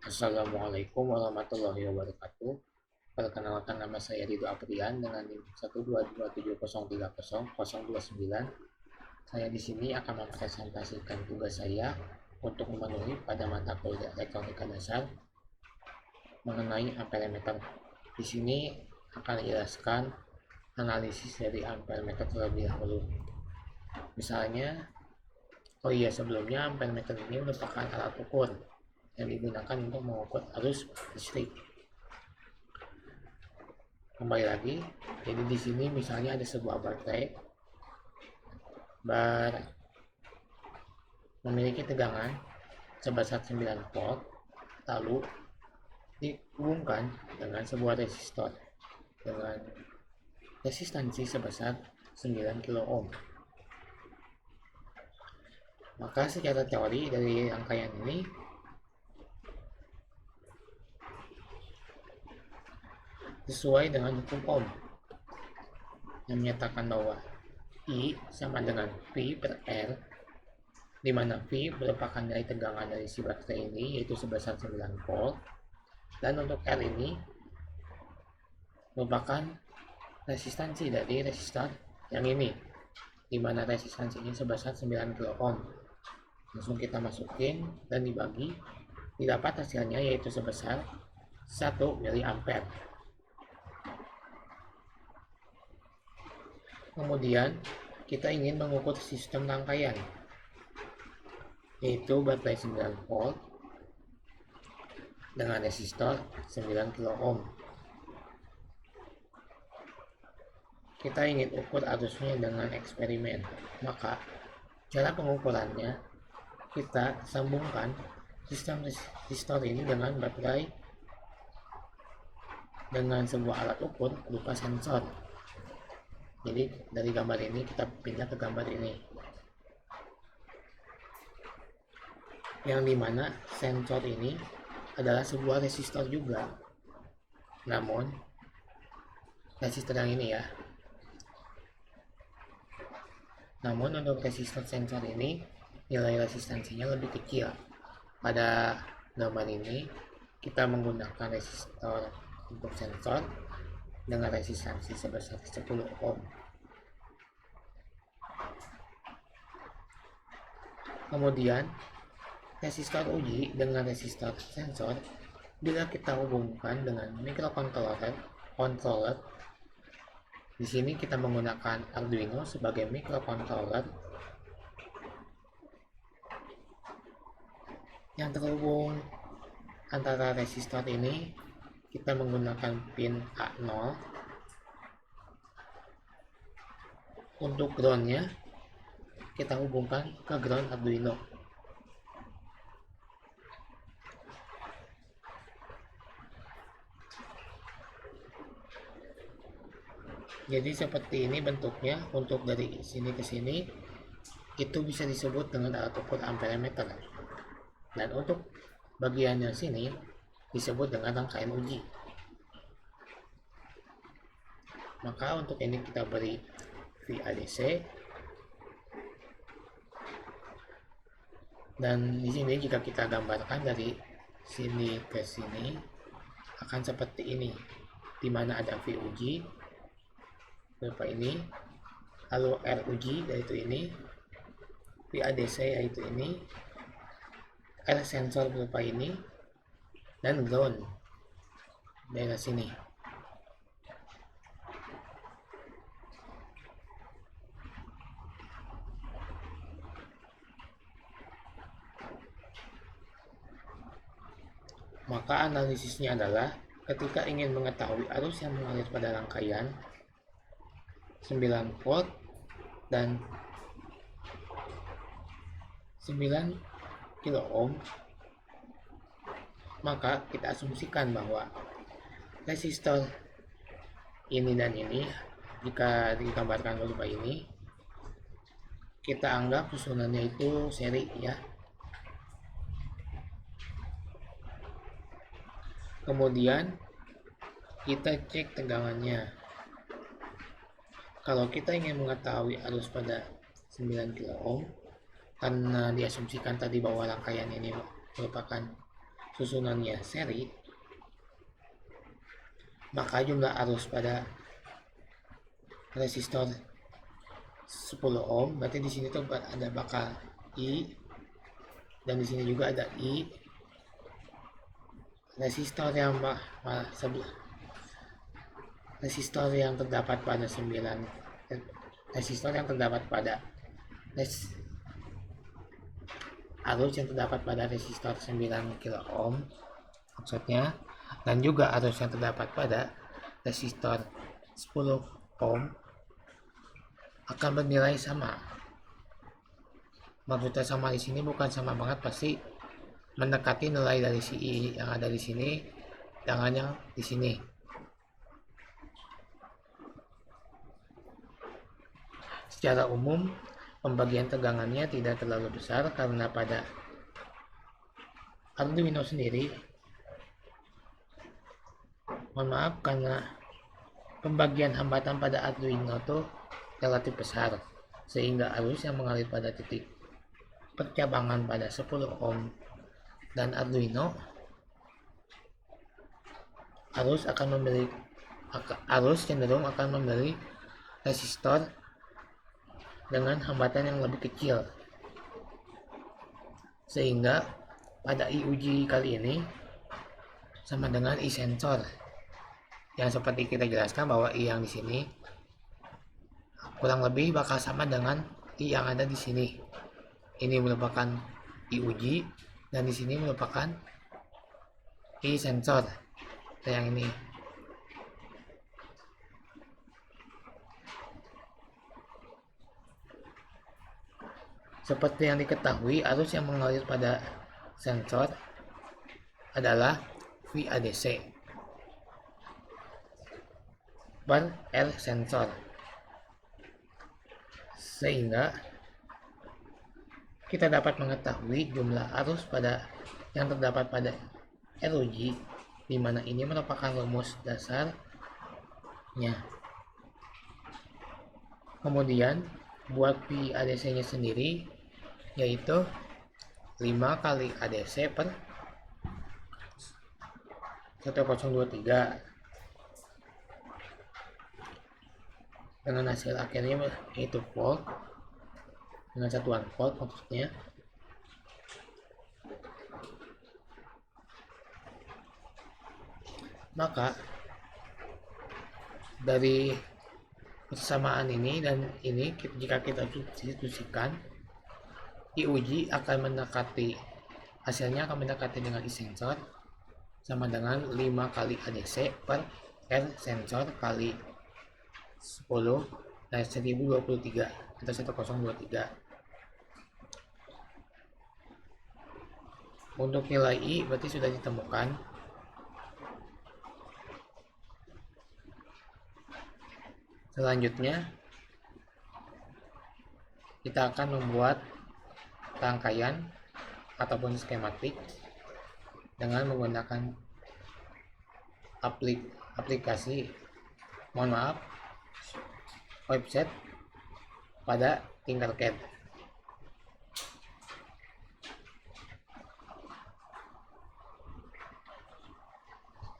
Assalamualaikum warahmatullahi wabarakatuh. Perkenalkan, nama saya Rido Aprian dengan NIM 12270300029. Saya di sini akan mempresentasikan tugas saya untuk memenuhi pada mata kuliah elektronika dasar mengenai ampermeter. Di sini akan dijelaskan analisis dari ampermeter terlebih dahulu. Misalnya, sebelumnya ampermeter ini merupakan alat ukur yang digunakan untuk mengukur arus listrik. Kembali lagi, jadi di sini misalnya ada sebuah baterai memiliki tegangan sebesar 9 volt, lalu dihubungkan dengan sebuah resistor dengan resistansi sebesar 9 kilo ohm. Maka secara teori dari rangkaian ini sesuai dengan hukum Ohm yang menyatakan bahwa I sama dengan V per R, di mana V merupakan nilai tegangan dari si baterai ini, yaitu sebesar 9 volt, dan untuk R ini merupakan resistansi dari resistor yang ini, di mana resistansinya sebesar 9 kilo ohm. Langsung kita masukin dan dibagi, didapat hasilnya yaitu sebesar 1 miliampere. Kemudian kita ingin mengukur sistem rangkaian, yaitu baterai 9 volt dengan resistor 9 kilo ohm. Kita ingin ukur arusnya dengan eksperimen, maka cara pengukurannya kita sambungkan sistem resistor ini dengan baterai dengan sebuah alat ukur berupa sensor. Jadi dari gambar ini kita pindah ke gambar ini, yang dimana sensor ini adalah sebuah resistor juga, namun resistor yang ini ya. Namun untuk resistor sensor ini nilai resistansinya lebih kecil. Pada gambar ini kita menggunakan resistor untuk sensor dengan resistansi sebesar 10 ohm. Kemudian resistor uji dengan resistor sensor bila kita hubungkan dengan microcontroller. Di sini kita menggunakan Arduino sebagai microcontroller yang terhubung antara resistor ini. Kita menggunakan pin A0. Untuk groundnya kita hubungkan ke ground Arduino. Jadi seperti ini bentuknya. Untuk dari sini ke sini itu bisa disebut dengan alat ukur ampermeter, dan untuk bagian yang sini disebut dengan rangkaian uji. Maka untuk ini kita beri VADC, dan di sini jika kita gambarkan dari sini ke sini akan seperti ini, di mana ada V uji berupa ini, lalu R uji yaitu ini, VADC yaitu ini, R sensor berupa ini, dan ground daerah sini. Maka analisisnya adalah ketika ingin mengetahui arus yang mengalir pada rangkaian 9 volt dan 9 kilo ohm, maka kita asumsikan bahwa resistor ini dan ini, jika digambarkan berupa ini, kita anggap susunannya itu seri ya. Kemudian kita cek tegangannya. Kalau kita ingin mengetahui arus pada 9 kilo ohm, karena diasumsikan tadi bahwa rangkaian ini merupakan susunannya seri, maka jumlah arus pada resistor 10 ohm, berarti di sini tuh ada bakal I, dan di sini juga ada I. Resistor yang resistor yang terdapat pada 9 resistor yang terdapat pada arus yang terdapat pada resistor 9 kilo ohm maksudnya, dan juga arus yang terdapat pada resistor 10 ohm akan bernilai sama. Maksudnya sama di sini bukan sama banget, pasti mendekati nilai dari si I yang ada di sini dengan yang di sini. Secara umum, pembagian tegangannya tidak terlalu besar karena pada Arduino sendiri, karena pembagian hambatan pada Arduino itu relatif besar, sehingga arus yang mengalir pada titik percabangan pada 10 ohm dan Arduino arus cenderung akan memberi resistor dengan hambatan yang lebih kecil, sehingga pada I uji kali ini sama dengan I sensor yang seperti kita jelaskan bahwa I yang di sini kurang lebih bakal sama dengan I yang ada di sini. Ini merupakan I uji dan di sini merupakan I sensor yang ini. Seperti yang diketahui, arus yang mengalir pada sensor adalah VADC per R sensor, sehingga kita dapat mengetahui jumlah arus yang terdapat pada ROG, di mana ini merupakan rumus dasarnya. Kemudian buat VADC-nya sendiri yaitu 5 kali ADC per 1023 dengan hasil akhirnya yaitu volt dengan satuan volt maksudnya. Maka dari persamaan ini dan ini, jika kita substitusikan, diuji akan hasilnya akan mendekati dengan I sensor sama dengan 5 kali ADC per R sensor kali 10 dan 1023 atau 1023. Untuk nilai I berarti sudah ditemukan. Selanjutnya kita akan membuat rangkaian ataupun skematik dengan menggunakan website pada Tinkercad.